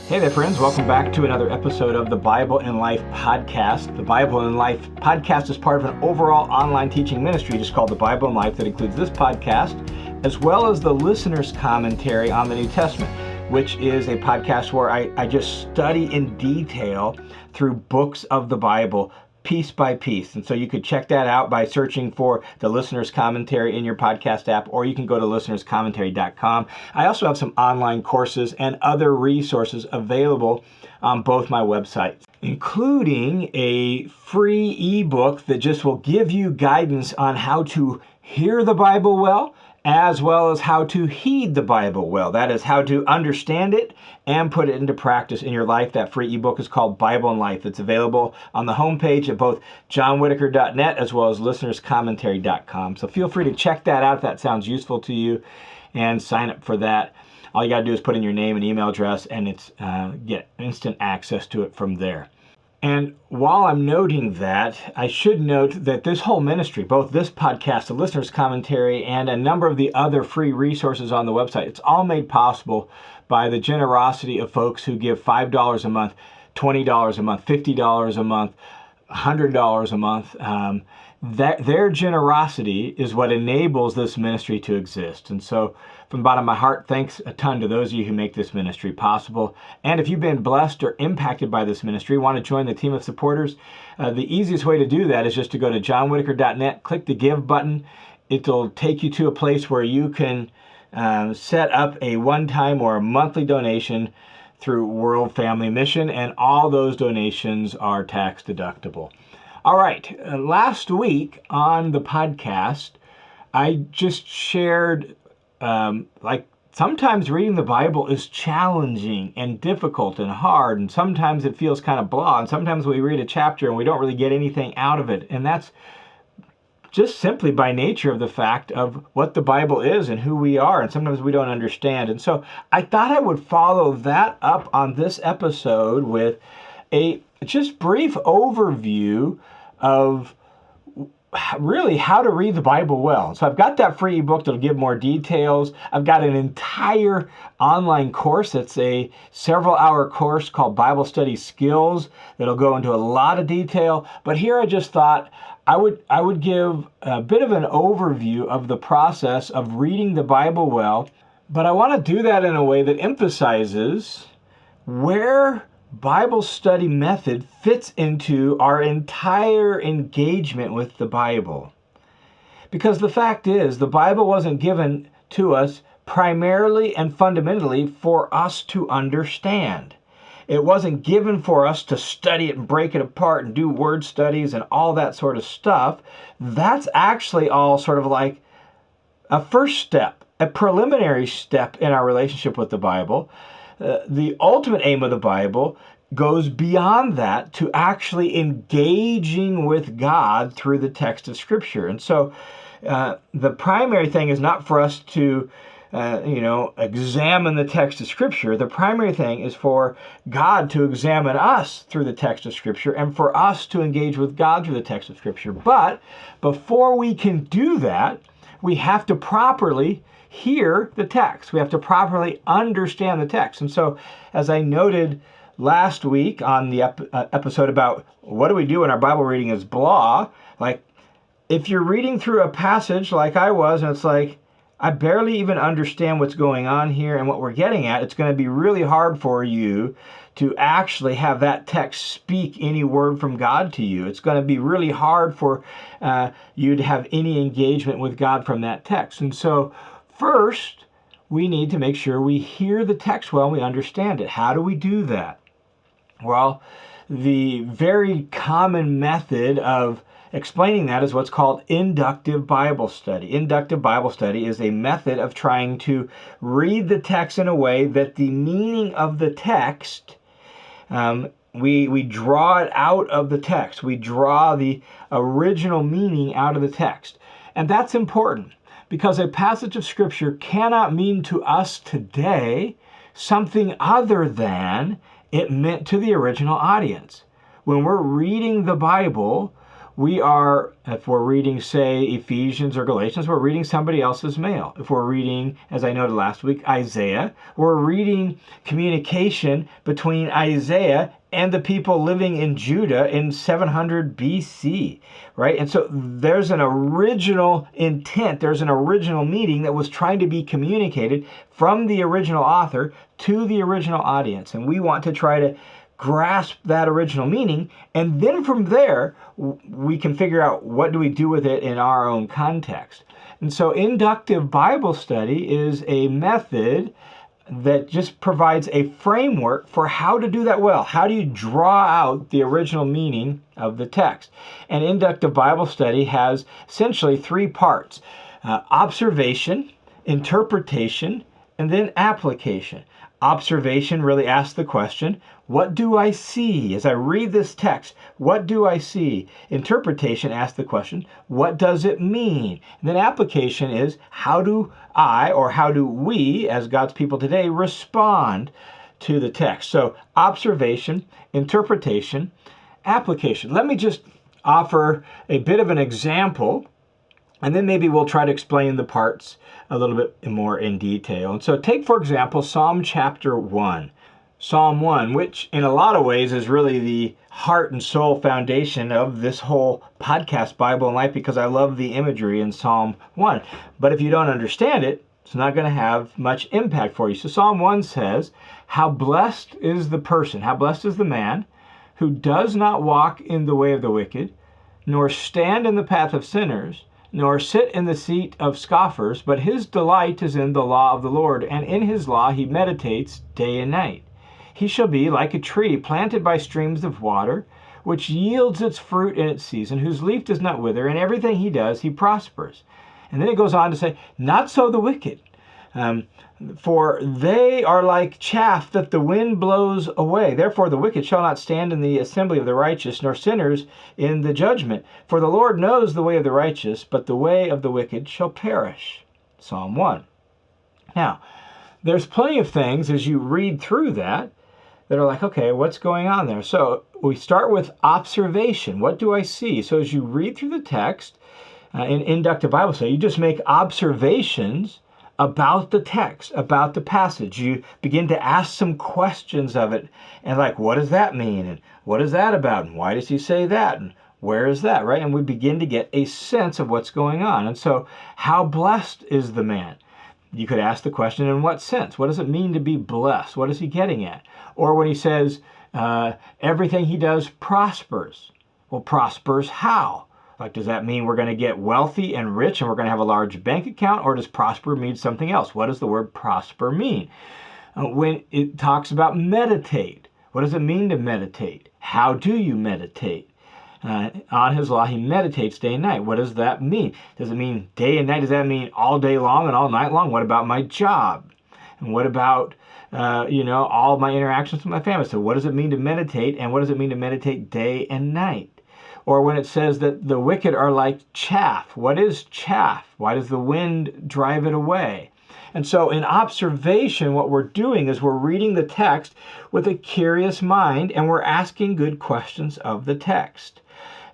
Hey there, friends. Welcome back to another episode of the Bible in Life podcast. The Bible in Life podcast is part of an overall online teaching ministry just called the Bible in Life that includes this podcast, as well as the listener's commentary on the New Testament, which is a podcast where I just study in detail through books of the Bible, piece by piece. And so you could check that out by searching for the listener's commentary in your podcast app, or you can go to listenerscommentary.com. I also have some online courses and other resources available on both my websites, including a free ebook that just will give you guidance on how to hear the Bible well as how to heed the Bible well. That is, how to understand it and put it into practice in your life. That free ebook is called Bible in Life. It's available on the homepage of both johnwhitaker.net as well as listenerscommentary.com. So feel free to check that out if that sounds useful to you and sign up for that. All you got to do is put in your name and email address, and it's get instant access to it from there. And while I'm noting that, I should note that this whole ministry, both this podcast, the listener's commentary, and a number of the other free resources on the website, it's all made possible by the generosity of folks who give $5 a month, $20 a month, $50 a month, $100 a month. Their generosity is what enables this ministry to exist. And so from the bottom of my heart, thanks a ton to those of you who make this ministry possible. And if you've been blessed or impacted by this ministry, want to join the team of supporters, the easiest way to do that is just to go to johnwhitaker.net, click the Give button. It'll take you to a place where you can set up a one-time or a monthly donation through World Family Mission, and all those donations are tax deductible. All right, last week on the podcast, I just shared sometimes reading the Bible is challenging and difficult and hard, and sometimes it feels kind of blah, and sometimes we read a chapter and we don't really get anything out of it, and that's just simply by nature of the fact of what the Bible is and who we are, and sometimes we don't understand. And so I thought I would follow that up on this episode with a just brief overview of really how to read the Bible well. So I've got that free ebook that'll give more details. I've got an entire online course that's a several-hour course called Bible Study Skills that'll go into a lot of detail. But here I just thought I would give a bit of an overview of the process of reading the Bible well, but I want to do that in a way that emphasizes where Bible study method fits into our entire engagement with the Bible. Because the fact is, the Bible wasn't given to us primarily and fundamentally for us to understand. It wasn't given for us to study it and break it apart and do word studies and all that sort of stuff. That's actually all sort of like a first step, a preliminary step in our relationship with the Bible. The ultimate aim of the Bible goes beyond that to actually engaging with God through the text of Scripture. And so the primary thing is not for us to examine the text of Scripture. The primary thing is for God to examine us through the text of Scripture and for us to engage with God through the text of Scripture. But before we can do that, we have to properly hear the text. We have to properly understand the text. And so, as I noted last week on the episode about what do we do when our Bible reading is blah, like if you're reading through a passage like I was, and it's like, I barely even understand what's going on here and what we're getting at, it's going to be really hard for you to actually have that text speak any word from God to you. It's going to be really hard for you to have any engagement with God from that text. And so first, we need to make sure we hear the text well and we understand it. How do we do that? Well, the very common method of explaining that is what's called Inductive Bible Study. Inductive Bible Study is a method of trying to read the text in a way that the meaning of the text, we draw it out of the text. We draw the original meaning out of the text. And that's important because a passage of Scripture cannot mean to us today something other than it meant to the original audience. When we're reading the Bible, we are, if we're reading, say, Ephesians or Galatians, we're reading somebody else's mail. If we're reading, as I noted last week, Isaiah, we're reading communication between Isaiah and the people living in Judah in 700 BC, right? And so there's an original intent, there's an original meaning that was trying to be communicated from the original author to the original audience. And we want to try to grasp that original meaning, and then from there we can figure out what do we do with it in our own context. And so inductive Bible study is a method that just provides a framework for how to do that well. How do you draw out the original meaning of the text? And inductive Bible study has essentially three parts: observation, interpretation, and then application. Observation really asks the question, what do I see? As I read this text, what do I see? Interpretation asks the question, what does it mean? And then application is, how do I, or how do we, as God's people today, respond to the text? So observation, interpretation, application. Let me just offer a bit of an example, and then maybe we'll try to explain the parts a little bit more in detail. And so take, for example, Psalm chapter 1. Psalm 1, which in a lot of ways is really the heart and soul foundation of this whole podcast, Bible and Life, because I love the imagery in Psalm 1. But if you don't understand it, it's not going to have much impact for you. So Psalm 1 says, how blessed is the person, how blessed is the man who does not walk in the way of the wicked, nor stand in the path of sinners, nor sit in the seat of scoffers, but his delight is in the law of the Lord, and in his law he meditates day and night. He shall be like a tree planted by streams of water, which yields its fruit in its season, whose leaf does not wither, and everything he does, he prospers. And then it goes on to say, not so the wicked, for they are like chaff that the wind blows away. Therefore the wicked shall not stand in the assembly of the righteous, nor sinners in the judgment. For the Lord knows the way of the righteous, but the way of the wicked shall perish. Psalm 1. Now, there's plenty of things as you read through that are like, okay, what's going on there? So we start with observation. What do I see? So as you read through the text in inductive Bible study, you just make observations about the text, about the passage. You begin to ask some questions of it, and like, what does that mean? And what is that about? And why does he say that? And where is that, right? And we begin to get a sense of what's going on. And so, how blessed is the man? You could ask the question, in what sense? What does it mean to be blessed? What is he getting at? Or when he says, everything he does prospers. Well, prospers how? Like, does that mean we're going to get wealthy and rich and we're going to have a large bank account? Or does prosper mean something else? What does the word prosper mean? When it talks about meditate, what does it mean to meditate? How do you meditate? On his law, he meditates day and night. What does that mean? Does it mean day and night? Does that mean all day long and all night long? What about my job? And what about, all of my interactions with my family? So what does it mean to meditate? And what does it mean to meditate day and night? Or when it says that the wicked are like chaff. What is chaff? Why does the wind drive it away? And so in observation, what we're doing is we're reading the text with a curious mind, and we're asking good questions of the text.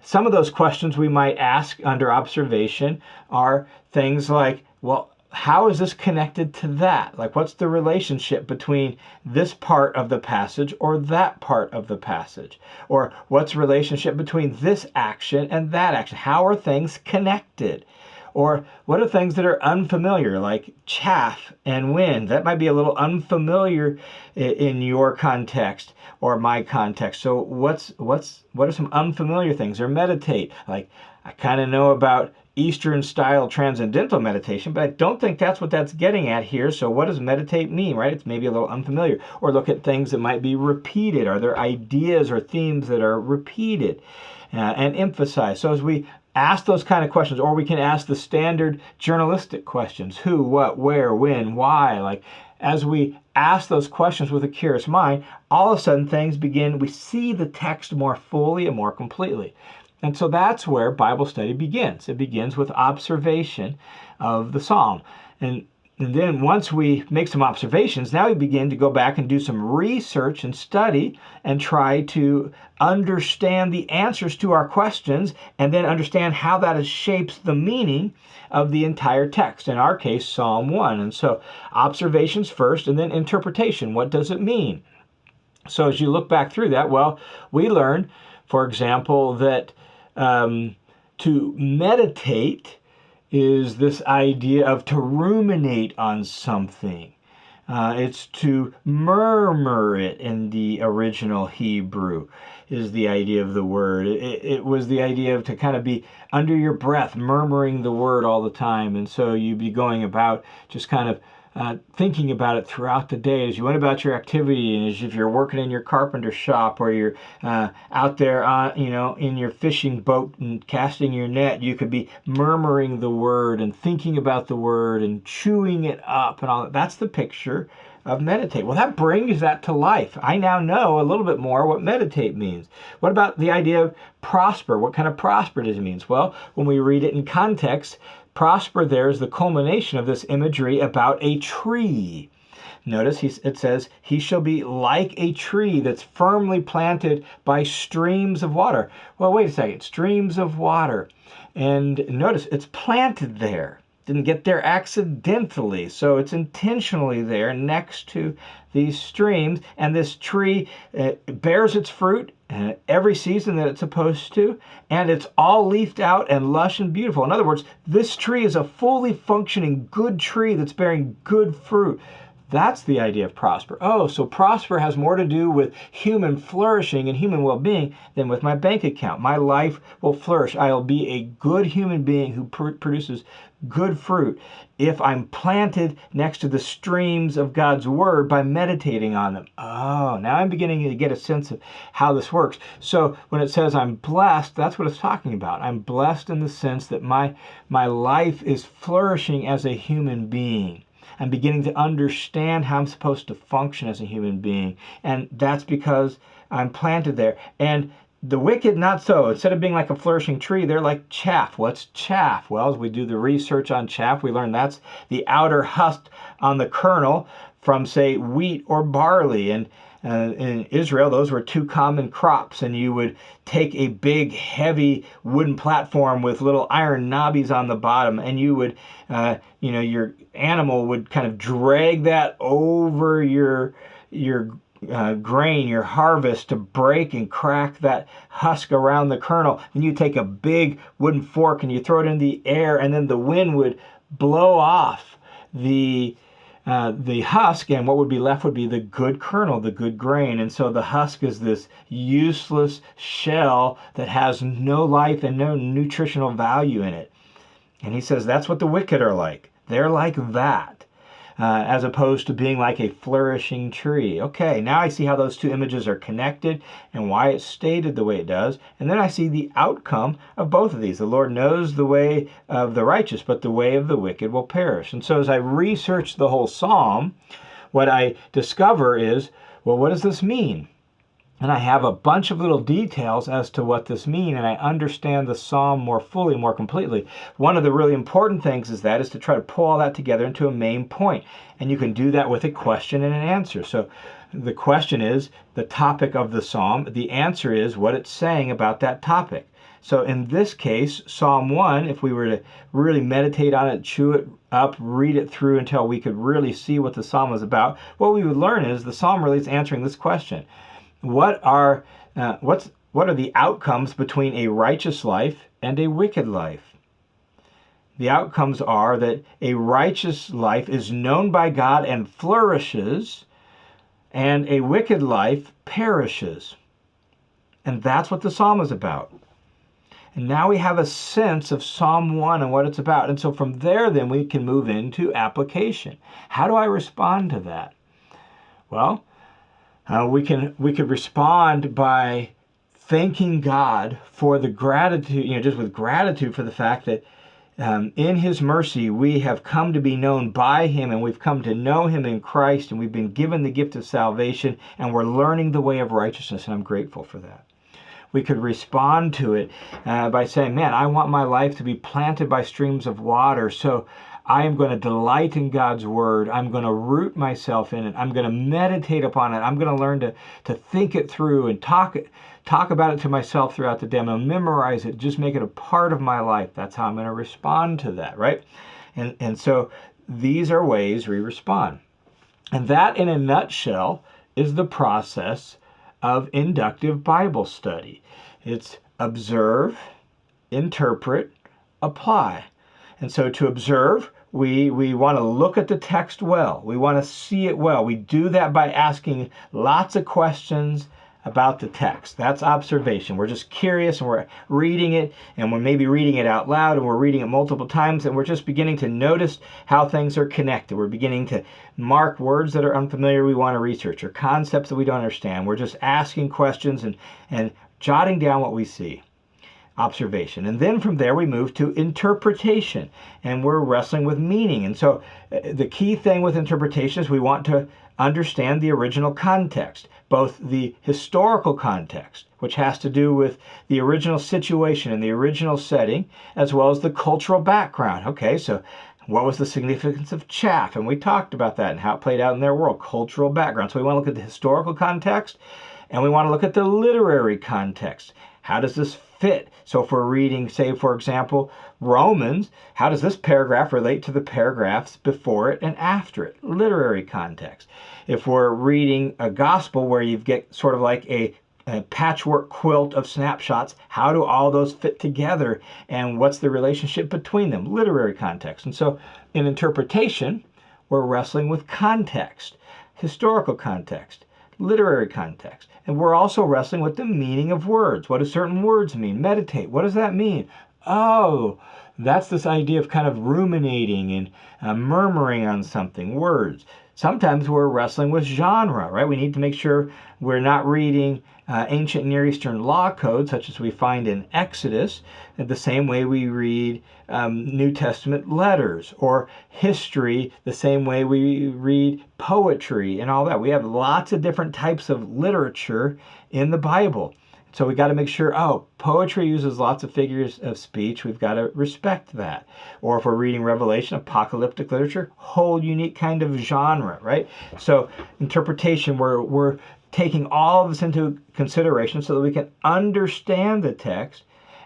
Some of those questions we might ask under observation are things like, well, how is this connected to that? Like, what's the relationship between this part of the passage or that part of the passage? Or what's the relationship between this action and that action? How are things connected? Or what are things that are unfamiliar, like chaff and wind? That might be a little unfamiliar in your context or my context. So what are some unfamiliar things? Or meditate. Like, I kind of know about Eastern style transcendental meditation, but I don't think that's what that's getting at here. So what does meditate mean, right? It's maybe a little unfamiliar. Or look at things that might be repeated. Are there ideas or themes that are repeated and emphasized? So as we ask those kind of questions, or we can ask the standard journalistic questions: who, what, where, when, why. Like, as we ask those questions with a curious mind, all of a sudden things begin, we see the text more fully and more completely. And so that's where Bible study begins. It begins with observation of the psalm. And And then once we make some observations, now we begin to go back and do some research and study and try to understand the answers to our questions and then understand how that shapes the meaning of the entire text, in our case, Psalm 1. And so observations first and then interpretation. What does it mean? So as you look back through that, well, we learned, for example, that to meditate is this idea of to ruminate on something. It's to murmur it in the original Hebrew is the idea of the word. It was the idea of to kind of be under your breath, murmuring the word all the time. And so you'd be going about just kind of thinking about it throughout the day as you went about your activity, and as if you're working in your carpenter shop or you're out there in your fishing boat and casting your net, you could be murmuring the word and thinking about the word and chewing it up and all that. That's the picture of meditate. Well, that brings that to life. I now know a little bit more what meditate means. What about the idea of prosper? What kind of prosper does it mean? Well, when we read it in context, prosper there is the culmination of this imagery about a tree. Notice it says, he shall be like a tree that's firmly planted by streams of water. Well, wait a second, streams of water. And notice it's planted there. Didn't get there accidentally, so it's intentionally there next to these streams. And this tree bears its fruit every season that it's supposed to, and it's all leafed out and lush and beautiful. In other words, this tree is a fully functioning good tree that's bearing good fruit. That's the idea of prosper. Oh, so prosper has more to do with human flourishing and human well-being than with my bank account. My life will flourish. I'll be a good human being who produces good fruit if I'm planted next to the streams of God's word by meditating on them. Oh, now I'm beginning to get a sense of how this works. So when it says I'm blessed, that's what it's talking about. I'm blessed in the sense that my life is flourishing as a human being. I'm beginning to understand how I'm supposed to function as a human being. And that's because I'm planted there. And the wicked, not so. Instead of being like a flourishing tree, they're like chaff. What's chaff? Well, as we do the research on chaff, we learn that's the outer husk on the kernel from, say, wheat or barley. And in Israel, those were two common crops. And you would take a big, heavy wooden platform with little iron knobbies on the bottom, and you would, your animal would kind of drag that over your grain, your harvest, to break and crack that husk around the kernel. Then you take a big wooden fork and you throw it in the air, and then the wind would blow off the husk, and what would be left would be the good kernel, the good grain. And so the husk is this useless shell that has no life and no nutritional value in it. And he says that's what the wicked are like. They're like that. As opposed to being like a flourishing tree. Okay, now I see how those two images are connected and why it's stated the way it does. And then I see the outcome of both of these. The Lord knows the way of the righteous, but the way of the wicked will perish. And so as I research the whole psalm, what I discover is, well, what does this mean? And I have a bunch of little details as to what this means, and I understand the psalm more fully, more completely. One of the really important things is to try to pull all that together into a main point. And you can do that with a question and an answer. So the question is the topic of the psalm. The answer is what it's saying about that topic. So in this case, Psalm 1, if we were to really meditate on it, chew it up, read it through until we could really see what the psalm was about, what we would learn is the psalm really is answering this question. What are the outcomes between a righteous life and a wicked life? The outcomes are that a righteous life is known by God and flourishes, and a wicked life perishes. And that's what the psalm is about. And now we have a sense of Psalm 1 and what it's about. And so from there, then, we can move into application. How do I respond to that? Well, we could respond by thanking God for the gratitude, just with gratitude for the fact that in His mercy we have come to be known by Him, and we've come to know Him in Christ, and we've been given the gift of salvation, and we're learning the way of righteousness, and I'm grateful for that. We could respond to it by saying, man, I want my life to be planted by streams of water, so I am going to delight in God's word. I'm going to root myself in it. I'm going to meditate upon it. I'm going to learn to think it through and talk about it to myself throughout the day. I'm going to memorize it, just make it a part of my life. That's how I'm going to respond to that, right? And so these are ways we respond. And that, in a nutshell, is the process of inductive Bible study. It's observe, interpret, apply. And so to observe, we want to look at the text well. We want to see it well. We do that by asking lots of questions about the text. That's observation. We're just curious and we're reading it, and we're maybe reading it out loud, and we're reading it multiple times, and we're just beginning to notice how things are connected. We're beginning to mark words that are unfamiliar we want to research, or concepts that we don't understand. We're just asking questions and jotting down what we see. Observation. And then from there we move to interpretation, and we're wrestling with meaning. And so the key thing with interpretation is we want to understand the original context, both the historical context, which has to do with the original situation and the original setting, as well as the cultural background. Okay, so what was the significance of chaff? And we talked about that and how it played out in their world, cultural background. So we want to look at the historical context, and we want to look at the literary context. How does this fit? So if we're reading, say, for example, Romans, how does this paragraph relate to the paragraphs before it and after it? Literary context. If we're reading a gospel where you get sort of like a patchwork quilt of snapshots, how do all those fit together, and what's the relationship between them? Literary context. And so in interpretation, we're wrestling with context, historical context, literary context. And we're also wrestling with the meaning of words. What do certain words mean? Meditate. What does that mean? Oh, that's this idea of kind of ruminating and murmuring on something, words. Sometimes we're wrestling with genre, right? We need to make sure we're not reading ancient Near Eastern law code, such as we find in Exodus, the same way we read New Testament letters, or history the same way we read poetry and all that. We have lots of different types of literature in the Bible. So we got to make sure, poetry uses lots of figures of speech. We've got to respect that. Or if we're reading Revelation, apocalyptic literature, whole unique kind of genre, right? So interpretation, we're taking all of this into consideration so that we can understand the text.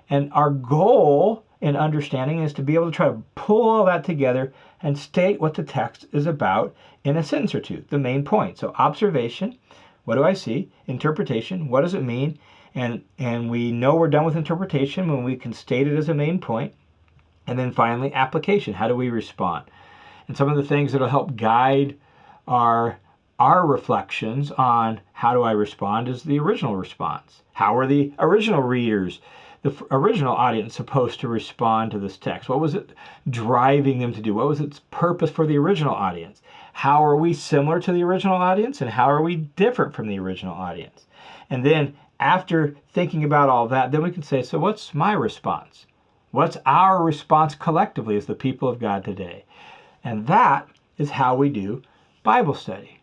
And our goal in understanding is to be able to try to pull all that together and state what the text is about in a sentence or two, the main point. So observation, what do I see? Interpretation, what does it mean? And we know we're done with interpretation when we can state it as a main point. And then finally, application. How do we respond? And some of the things that will help guide our reflections on how do I respond is the original response. How are the original readers, the original audience, supposed to respond to this text? What was it driving them to do? What was its purpose for the original audience? How are we similar to the original audience, and how are we different from the original audience? And then after thinking about all that, then we can say, so what's my response? What's our response collectively as the people of God today? And that is how we do Bible study.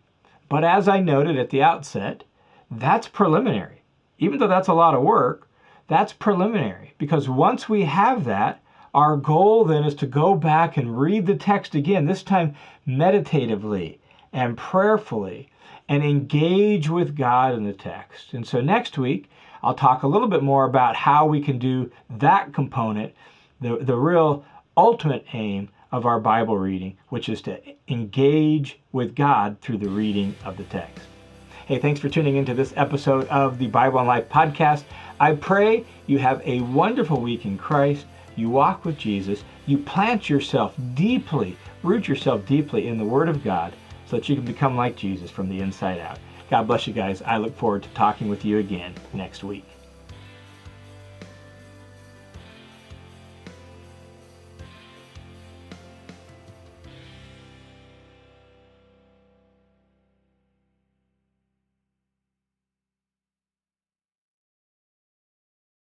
But as I noted at the outset, that's preliminary. Even though that's a lot of work, that's preliminary. Because once we have that, our goal then is to go back and read the text again, this time meditatively and prayerfully, and engage with God in the text. And so next week, I'll talk a little bit more about how we can do that component, the real ultimate aim of our Bible reading, which is to engage with God through the reading of the text. Hey, thanks for tuning into this episode of the Bible and Life podcast. I pray you have a wonderful week in Christ. You walk with Jesus. You plant yourself deeply, root yourself deeply in the Word of God, so that you can become like Jesus from the inside out. God bless you guys. I look forward to talking with you again next week.